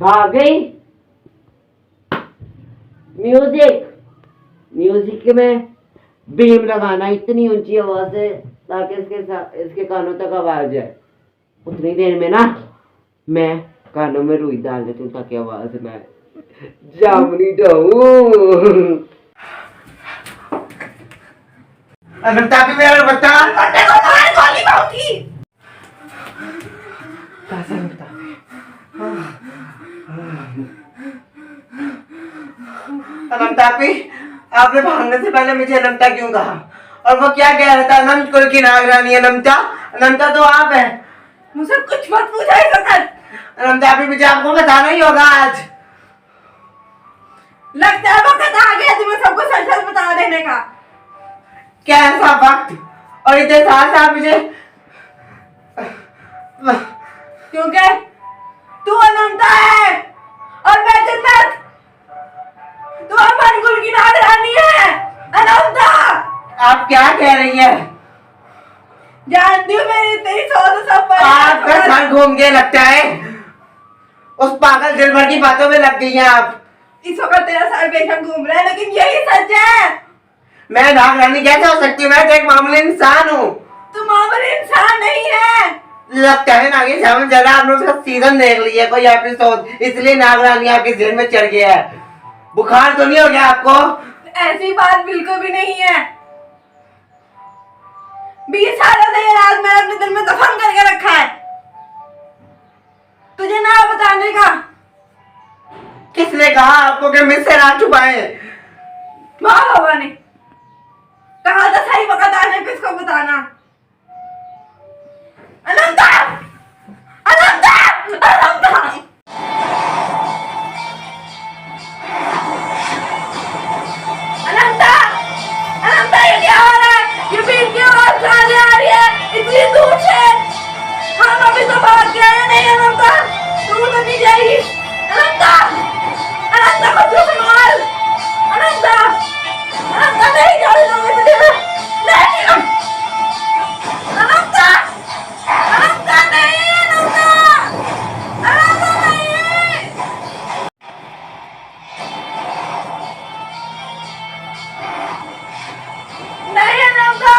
आ गई। Music music में beam लगाना इतनी ऊंची आवाज से ताकि इसके कानों तक आवाज जाए। उतनी देर में ना मैं कानों में रुई डाल देती हूँ ताकि आवाज में जामनी जाऊं। अनंता भी मेरा बता अंडे को मार गोली मारूंगी। कैसा बता अनंता भी आपने भागने से पहले मुझे अनंता क्यों कहा? और वो क्या कह रहा था? अनंत कुल की नागरानी अनंता। अनंता तो आप है। मुझसे कुछ मत पूछा ही कर। अनंता भी मुझे आपको बताना ही होगा आज। लगता है वक्त आ गया तुम्हें सबको सच सच बता देने का। क्या ऐसा वक्त और इतने साथ आप मुझे क्योंकि तू अनंता है और मैं जन्नत। तू अमन कुल की नागरानी है अनंता। आप क्या कह रही हैं? जानती हूँ मेरी तेरी सोच सब पर आपका सर घूम के लगता है। उस पागल दिल भर की बातों में लग गई हैं आप। इस वक्त तेरा सर बेशक घूम रहा है लेकिन यही सच है। मैं नागरानी कैसे हो सकती हूँ? मैं तो एक मामूली इंसान हूँ। तू मामूली इंसान नहीं है। लगता है नागिन सामने जरा आपने उसका सीजन देख लिया कोई एपिसोड, इसलिए नागरानी आपके जेल में चढ़ गया है। बुखार तो नहीं हो गया आपको? ऐसी बात बिल्कुल भी नहीं है। 20 सालों से ये राज मैंने अपने दिल में दफन करके रखा है तुझे ना बताने का। किसने कहा आपको कि मुझसे राज छुपाए? माँ बाबा ने कहा था सही वक्त आने पे इसको बताना। अनंता! अनंता! अनंता! अनंता! अनंता ये क्या हो रहा है? ये बीच की आवाज कहाँ से आ रही है? इतनी दूर से। हम अभी तो भाग गए हैं। नहीं अनंता तू तो नहीं जाएगी। अनंता! अनंता को तू संभाल। अनंता! अनंता नहीं जाने दूंगी तुझे मैं। नहीं अनंता! अनंता नहीं अनंता! अनंता नहीं! नहीं अनंता!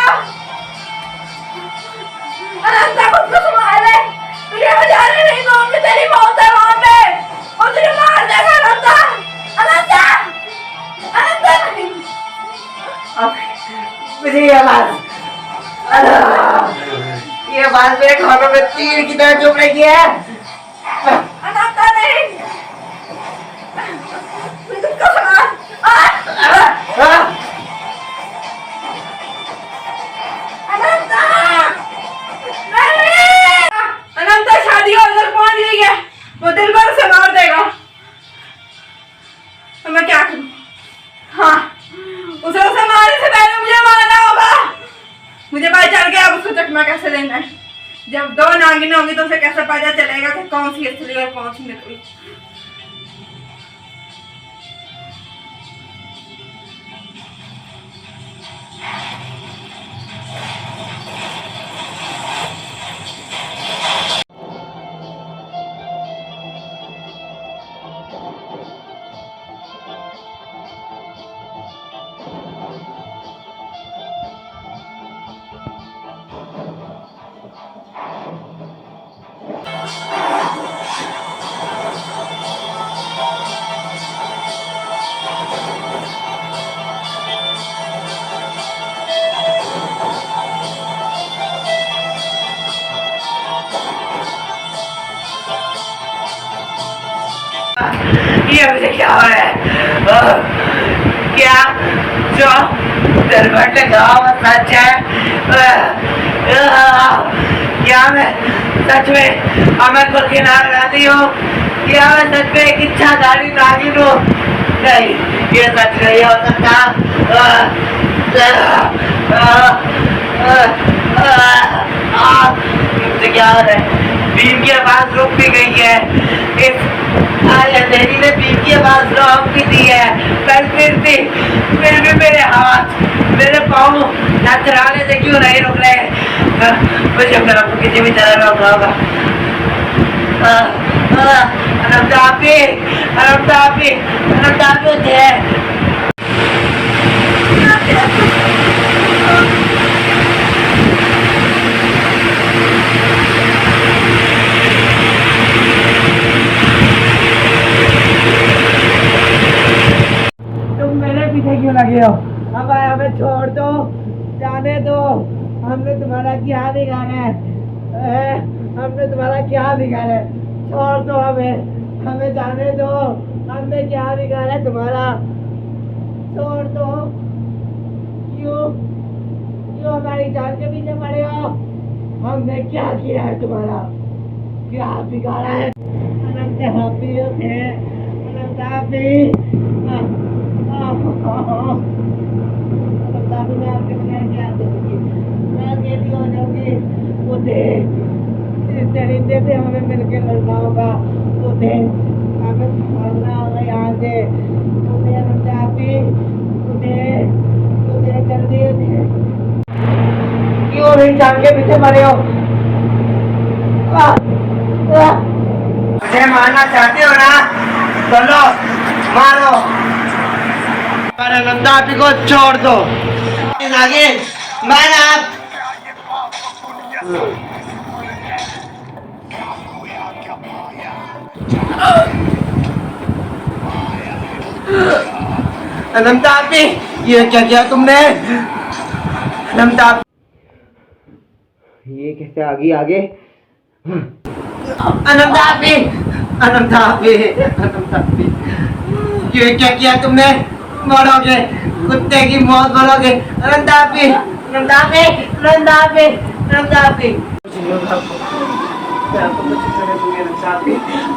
अनंता खुद को संभाल ले। तुझे मैं जाने नहीं दूंगी। तेरी मौत है वहाँ पे और तुझे मार देगा अनंता। अनंता! अनंता नहीं। मुझे ये आवाज मेरे कानों में तीर की तरह चुभ रही है। अनंता नहीं। तुमको संभाल। अनंता! नहीं! अनंता शादी होकर पहुंच गई है। वो दिल भर से मार देगा। तो मैं क्या करूं? हाँ उसे मारने से पहले मुझे मारना होगा। मुझे पता चल गया अब उसको चकमा कैसे देना है। जब 2 नागिन होंगी तो उसे कैसे पता चलेगा कि कौन सी असली और कौन सी नकली। ये मुझे क्या हो रहा है? क्या जो दरबार गाँव सच है? क्या मैं सच में अमर कुल की नागरानी हूँ? क्या मैं सच में एक इच्छाधारी नागिन हूँ? नहीं ये सच नहीं हो सकता। मुझे क्या हो रहा है? बीम की आवाज रुक भी गई है। इस अंधेरी ने बीम की आवाज रोक भी दी है। पर फिर भी मेरे हाथ मेरे पाँव लथराने से क्यों नहीं रुक रहे? मुझे अपने आप को किसी भी तरह रोकना होगा। अनंता आपी, अनंता आपी, अनंता आपी होते हैं। तुम मेरे पीछे क्यों लगे हो? अब हमें छोड़ दो, जाने दो। हमने तुम्हारा क्या बिगाड़ा है? हमने तुम्हारा क्या बिगाड़ा है? छोड़ दो हमें, हमें जाने दो। हमने क्या बिगाड़ा है तुम्हारा? छोड़ दो। क्यों क्यों हमारी जान के पीछे पड़े हो? हमने क्या किया है तुम्हारा? क्या बिगाड़ा है? अनंत हापी है, अनंत हापी। मैं आपके बगैर क्या करूंगी? मैं अकेली हो जाऊंगी। वो देख, इस दरिंदे से हमें मिलकर लड़ना होगा। वो देख, हमें भागना होगा यहाँ से। वो देख अनंत हापी, वो देख जल्दी उठे। क्यों नहीं जान के पीछे पड़े हो? मुझे मारना चाहते हो ना? चलो मारो, पर अनंता आपी को छोड़ दो। आगे मैं आप अनंता आपी, ये क्या किया तुमने? अनंता आपी, ये कैसे आगे आगे? अनंता आपी, अनंता आपी, अनंता आपी, ये क्या किया तुमने? मरोगे, कुत्ते की मौत मरोगे। अनंता आपी, अनंता आपी, अनंता आपी, अनंता आपी। आपको कुछ नहीं दूंगी अनंता आपी,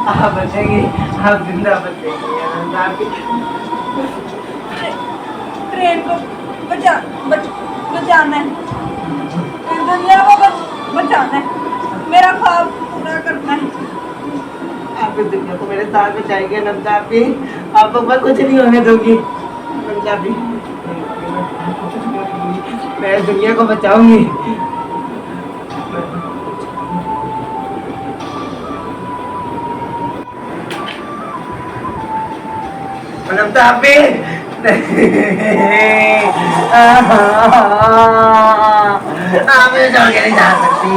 आप बचेंगी, आप जिंदा बचेंगी अनंता आपी। ट्रेन को बचाना है, इस दुनिया को बचाना है, मेरा ख्वाब पूरा करना है। आप इस दुनिया को मेरे साथ बचाएंगे अनंता आपी, आपको मैं कुछ नहीं होने दूंगी अनंता आपी। मैं इस दुनिया को बचाऊंगी। अनंता आपी, आप मुझे छोड़ के नहीं जा सकती।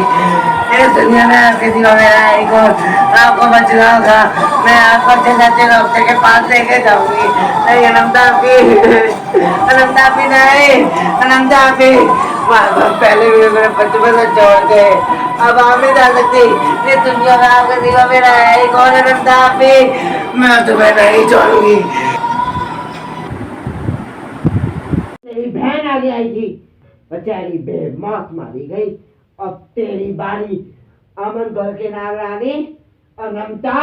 इस दुनिया में आपके सिवा मेरा है कौन? आपको बचना होगा। मैं आपको अच्छे से अच्छे डॉक्टर के पास लेके जाऊंगी। नहीं अनंता आपी, अनंता आपी नहीं, अनंता आपी। माँ बाप पहले भी मेरे बचपन से छोड़ गए, अब आप नहीं जा सकती। इस दुनिया में आपके सिवा मेरा है कौन? अनंता आपी, मैं तुम्हें नहीं छोड़ूंगी। तेरी बहन आगे आई थी, बेचारी बेमौत मारी गई। अब तेरी बारी, अमन घर के नागरानी अनंता।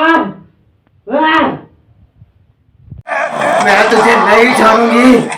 मैं तुझे नहीं छोड़ूंगी।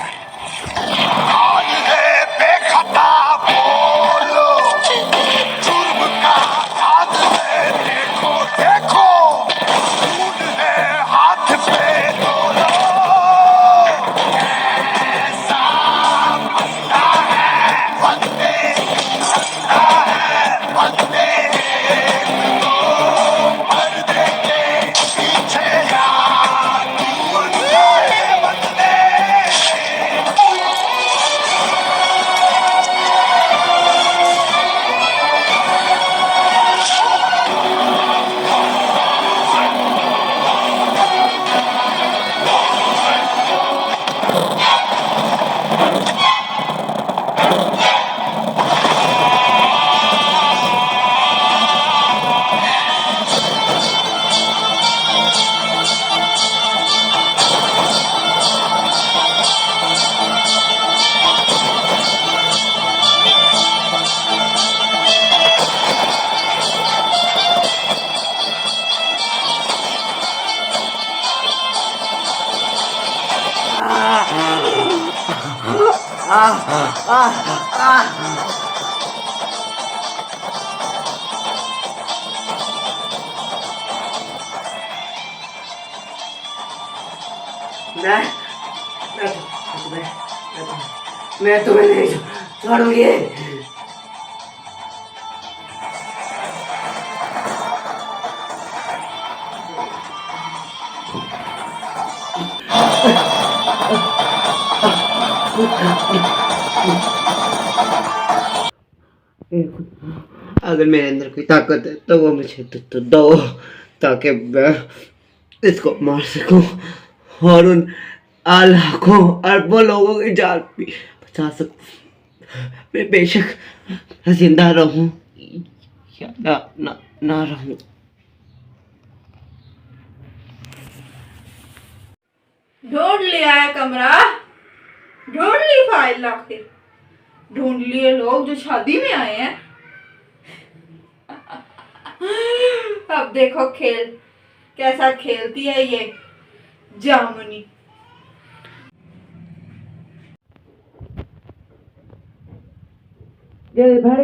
मैं तुम्हें नहीं छोड़ूंगी। अगर मेरे अंदर कोई ताकत है तो वो मुझे तो दो, ताकि मैं इसको मार सकूं और उन लाखों अरबों लोगों की जान भी बचा सकूं। मैं बेशक जिंदा रहूं या ना रहूं। ढूंढ लिया है कमरा, ढूंढ ली फाइल, आखिर ढूंढ लिए लोग जो शादी में आए हैं। अब देखो खेल कैसा खेलती है ये जामुनी। दिल भर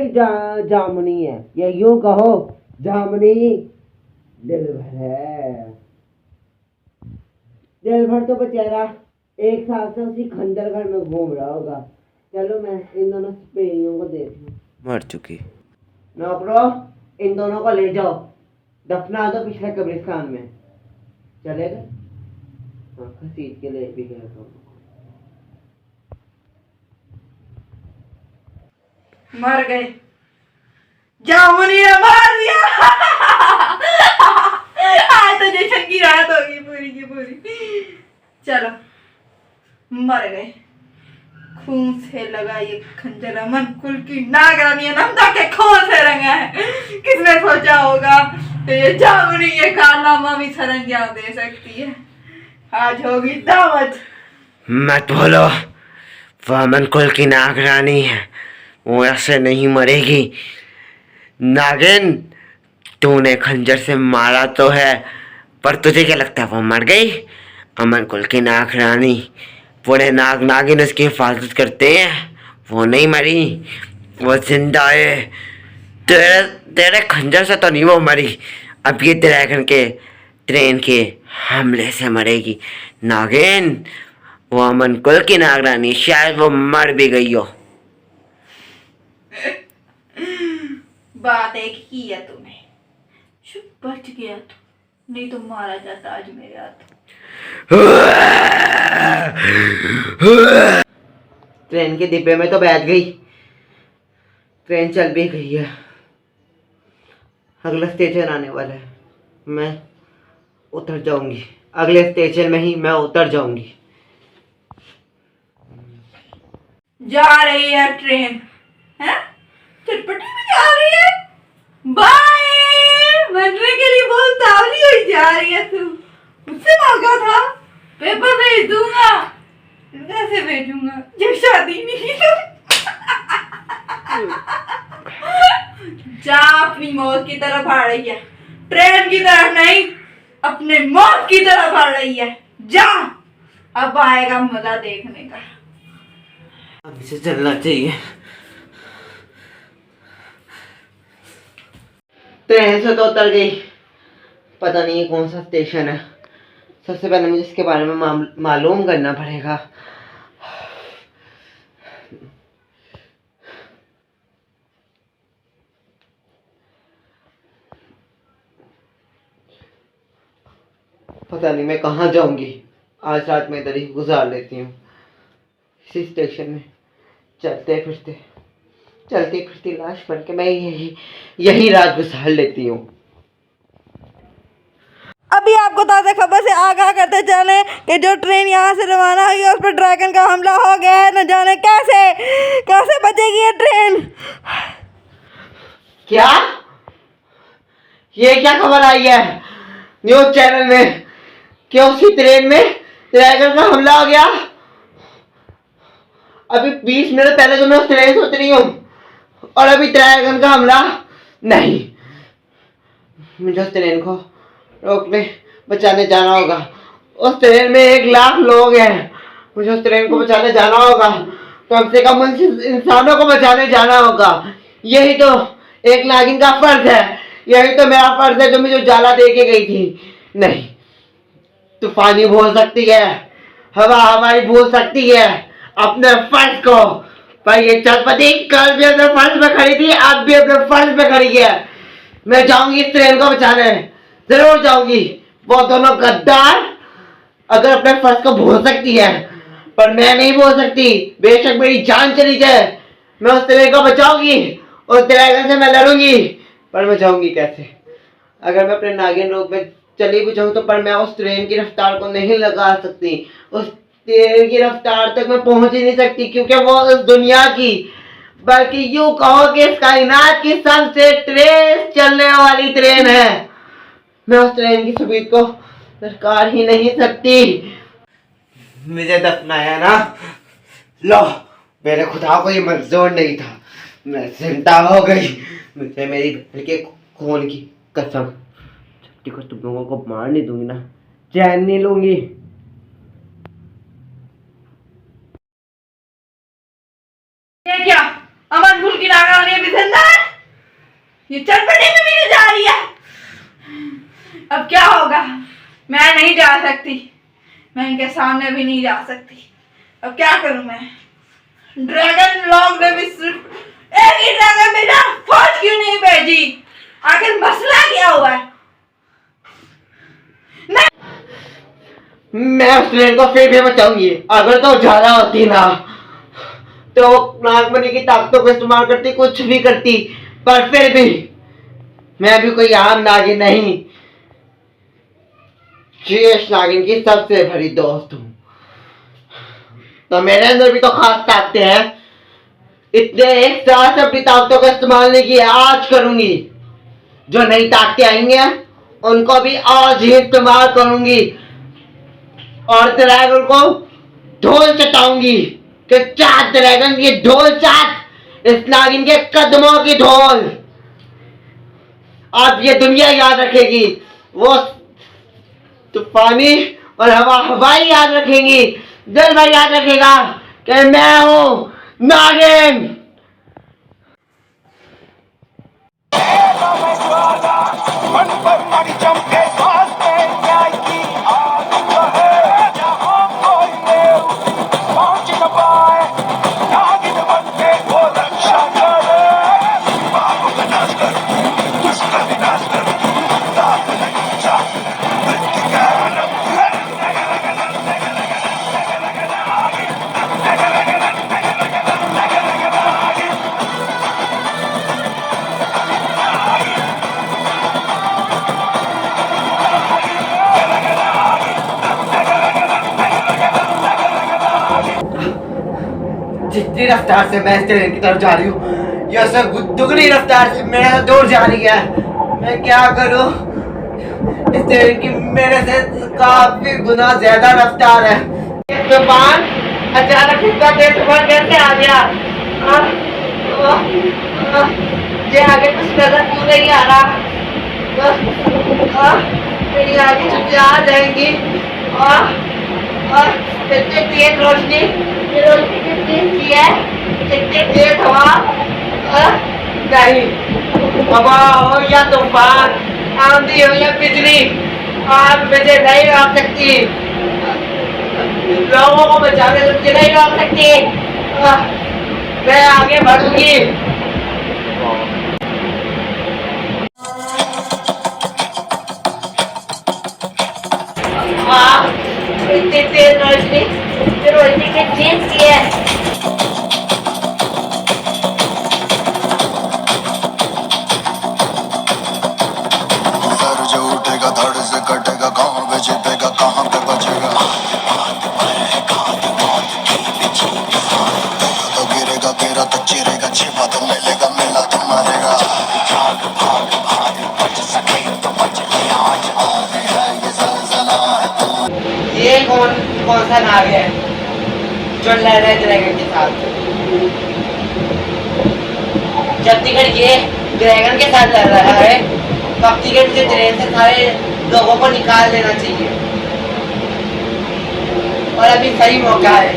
जामुनी है, या यूं कहो जामुनी दिल भर है। दिल भर तो बेचारा एक साल से उसी खंडर घर में घूम रहा होगा। चलो मैं इन दोनों स्पेलियों को देख लूं। मर चुकी। नौकरो, इन दोनों को ले जाओ, दफना दो पिछले कब्रिस्तान में। चलेगा? हाँ, घसीट के ले भी गया तो। मर गए, जामुनी ने मार दिया। आज तो जैसन की रात होगी पूरी की पूरी। चलो मर गए, खून से लगा ये खंजर अमन कुल की नागरानी अनंता के खून से रंगा है। किसने सोचा होगा तो ये जामुनी ये कारनामा भी सरंजाम दे सकती है। आज होगी दावत। मत बोलो, वो अमन कुल की नागरानी है, वो ऐसे नहीं मरेगी। नागिन, तूने खंजर से मारा तो है, पर तुझे क्या लगता है वो मर गई? अमन कुल की नागरानी, पूरे नाग नागिन उसकी हिफाजत करते हैं, वो नहीं मरी, वो जिंदा है। तेरे खंजर से तो नहीं वो मरी, अब ये ड्रैगन के ट्रेन के हमले से मरेगी। नागिन, वो अमन कुल की नागरानी, शायद वो मर भी गई हो। बात एक ही है तुम्हें, शुभ बच गया तो, नहीं तो मारा जाता आज मेरे हाथ। ट्रेन के डिब्बे में तो बैठ गई, ट्रेन चल भी गई है, अगला स्टेशन आने वाला है, मैं उतर जाऊंगी, अगले स्टेशन में ही मैं उतर जाऊंगी। जा रही है ट्रेन, है चटपटी में जा रही है। बाय, मरने के लिए बहुत तावली हुई जा रही है तू। मुझसे मांगा था पेपर भेज दूंगा, कैसे भेजूंगा जब शादी नहीं तो। जा, अपनी मौत की तरफ आ रही है, ट्रेन की तरफ नहीं, अपने मौत की तरफ आ रही है। जा, अब आएगा मजा देखने का। अब इसे चलना चाहिए। ट्रेन से तो उतर गई, पता नहीं ये कौन सा स्टेशन है। सबसे पहले मुझे इसके बारे में मालूम करना पड़ेगा। पता नहीं मैं कहाँ जाऊंगी, आज रात में इधर ही गुजार लेती हूँ, इसी स्टेशन में चलती फिरती लाश बन के मैं यही रात गुजार लेती हूँ। अभी आपको ताज़ा खबर से आगाह करते चले कि जो ट्रेन यहाँ से रवाना हुई है उस पर ड्रैगन का हमला हो गया है। न जाने कैसे बचेगी ये ट्रेन। क्या? ये क्या खबर आई है न्यूज चैनल में कि उसी ट्रेन में ड्रैगन का हमला हो गया? अभी 20 मिनट पहले तो मैं उस ट्रेन से उतरी हूँ और अभी ड्रैगन का हमला नहीं। मुझे उस ट्रेन को रोकने बचाने जाना होगा। उस ट्रेन में 1 लाख लोग हैं, मुझे उस ट्रेन को बचाने जाना होगा, कम से कम उन इंसानों को बचाने जाना होगा। यही तो एक नागिन का फर्ज है, यही तो मेरा फर्ज है जो मुझे उजाला दे के गई थी। नहीं, तूफानी भूल सकती है, हवा हमारी भूल सकती है अपने फर्ज को, पर ये चटपटी कल भी अपने फर्ज पे खड़ी थी, आज भी अपने फर्ज पे खड़ी है। मैं जाऊंगी इस ट्रेन को बचाने, जरूर जाऊंगी। वो दोनों गद्दार अगर अपने फर्ज को भूल सकती है, पर मैं नहीं भूल सकती। बेशक मेरी जान चली जाए, मैं उस ट्रेन को बचाऊंगी, उस ड्रैगन से मैं लड़ूंगी। पर मैं जाऊंगी कैसे? अगर मैं अपने नागिन रूप में चली भी जाऊं तो पर मैं उस ट्रेन की रफ्तार को नहीं लगा सकती। उस ट्रेन की रफ्तार तक मैं पहुंच ही नहीं सकती, क्योंकि वो उस दुनिया की, बल्कि यूं कहो कि इस कायनात की सबसे तेज चलने वाली ट्रेन है। मैं उस ट्रेन की स्पीड को दरकार ही नहीं सकती। मुझे दफनाया ना, लो, मेरे खुदा को ये मंजूर नहीं था। मैं जिंदा हो गई। मुझे मेरी बहन के खून की कसम, जब तक तुम लोगों को मार नहीं दूंगी ना, चैन नहीं लूंगी। ये क्या? अमन गुल की नागरानी अभी जिंदा है? ये चटपटी में भी जा रही है। अब क्या होगा? मैं नहीं जा सकती, मैं इनके सामने भी नहीं जा सकती। अब क्या करूं मैं? ड्रैगन लॉन्ग ने भी सिर्फ एक ही ड्रैगन भेजा, फौज क्यों नहीं भेजी? आखिर मसला क्या हुआ है? मैं उस ट्रेन को फिर भी बचाऊंगी। अगर तो ज्यादा होती ना, तो नागमणि की ताकतों को इस्तेमाल करती, कुछ भी करती। पर फिर भी मैं भी कोई आम नागिन नहीं, शेष नागिन की सबसे बड़ी दोस्त हूँ। तो मेरे अंदर भी तो खास ताकतें हैं। इतने एक साथ से अपनी ताकतों का इस्तेमाल नहीं किया, आज करूंगी। जो नई ताकतें आएंगी उनको भी आज ही इस्तेमाल करूंगी, और ड्रैगन को ढोल चटाऊंगी कि चाट ड्रैगन की ढोल चाट, इस नागिन के कदमों की ढोल। अब ये दुनिया याद रखेगी, वो तूफानी और हवाई याद रखेंगी, दिल भर याद रखेगा कि मैं हूं नागिन। जितनी रफ्तार से मैं इस ट्रेन की तरफ जा रही हूँ, यह सब दुगनी रफ्तार से मेरे दूर जा रही है। मैं क्या करूँ? इस ट्रेन की मेरे से काफी गुना ज्यादा रफ्तार है। तूफान अचानक इसका तेज तूफान कैसे आ गया? मुझे आगे कुछ नजर क्यों नहीं आ रहा? मेरी आगे छुट्टी आ जाएंगी। इतनी तेज रोशनी, ये रोशनी कितनी की है? इतनी तेज हवा, नहीं, हवा हो या तूफान, आंधी हो या बिजली, आग मुझे नहीं रोक सकती। लोगों को बचाने से मुझे नहीं रोक सकती। मैं आगे बढ़ूंगी। इतनी तेज रोशनी, ये रोशनी की चीज की है। सर जो उठेगा धड़ से कटेगा, कहाँ पे जीतेगा कहाँ पे बचेगा। तो गिरेगा गिरा तो चिरेगा, छिपा तो मिलेगा मिला तो मरेगा। ये कौन सा नाग है जो लड़ रहे ड्रैगन के साथ? जब तक ये ड्रैगन के साथ लड़ रहा है, तब तक मुझे ट्रेन से सारे लोगों को निकाल देना चाहिए। और अभी सही मौका है,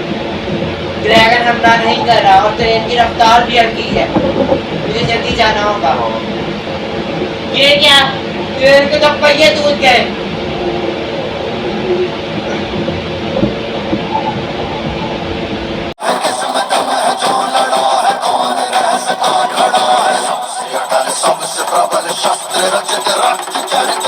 ड्रैगन हमला नहीं कर रहा और ट्रेन की रफ्तार भी हल्की है। मुझे जल्दी जाना होगा। ये क्या? ट्रेन के तो पहिए टूट गए। सबसे प्रबल शस्त्र रचित रक्त चरित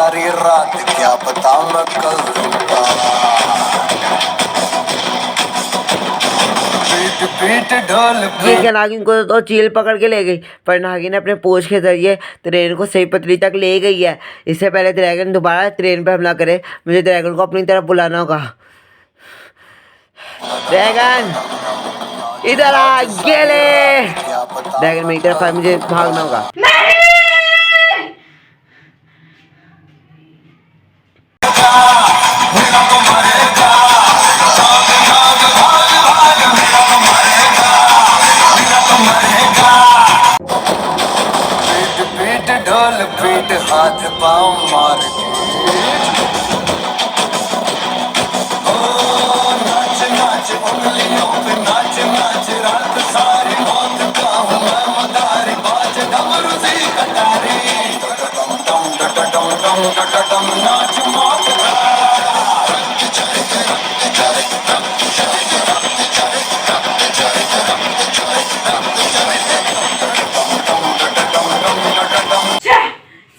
सारी रात क्या पता मैं कल लूटा पीट पीट ढोल ये क्या नागिन को तो चील पकड़ के ले गई, पर नागिन अपने पूंछ के जरिए ट्रेन को सही पटरी तक ले गई है। इससे पहले ड्रैगन दोबारा ट्रेन पर हमला करे, मुझे ड्रैगन को अपनी तरफ बुलाना होगा। ड्रैगन इधर आ, गेले। ड्रैगन मेरी तरफ आए, मुझे भागना होगा। पीट पीट ढोल पीट हाथ पाँव मार के ओ नाच नाच उंगलियों पे नाच नाच रात सारी मौत का हूँ मैं मदारी बाज डमरू सी कटारी डम डम डम डम डम डम नाच मौत का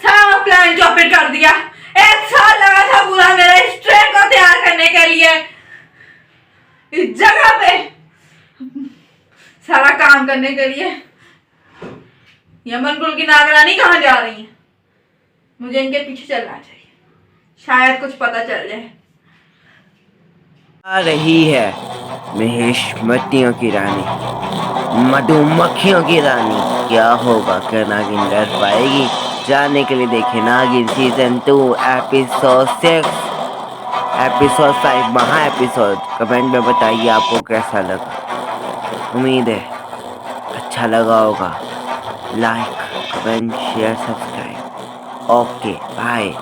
सारा प्लान चौपट कर दिया। 1 साल लगा था पूरा मेरा इस ट्रेन को तैयार करने के लिए, इस जगह पे सारा काम करने के लिए। यमन कुल की नागरानी कहाँ जा रही है? मुझे इनके पीछे चलना चाहिए, शायद कुछ पता चल जाए। आ रही है महेशमतियों की रानी, मधुमक्खियों की रानी। क्या होगा, क्या नागिन डर पाएगी? जानने के लिए देखें नागिन सीजन 2 एपिसोड 6 एपिसोड 5 महा एपिसोड। कमेंट में बताइए आपको कैसा लगा। उम्मीद है अच्छा लगा होगा। Like, comment, share, subscribe. Okay bye.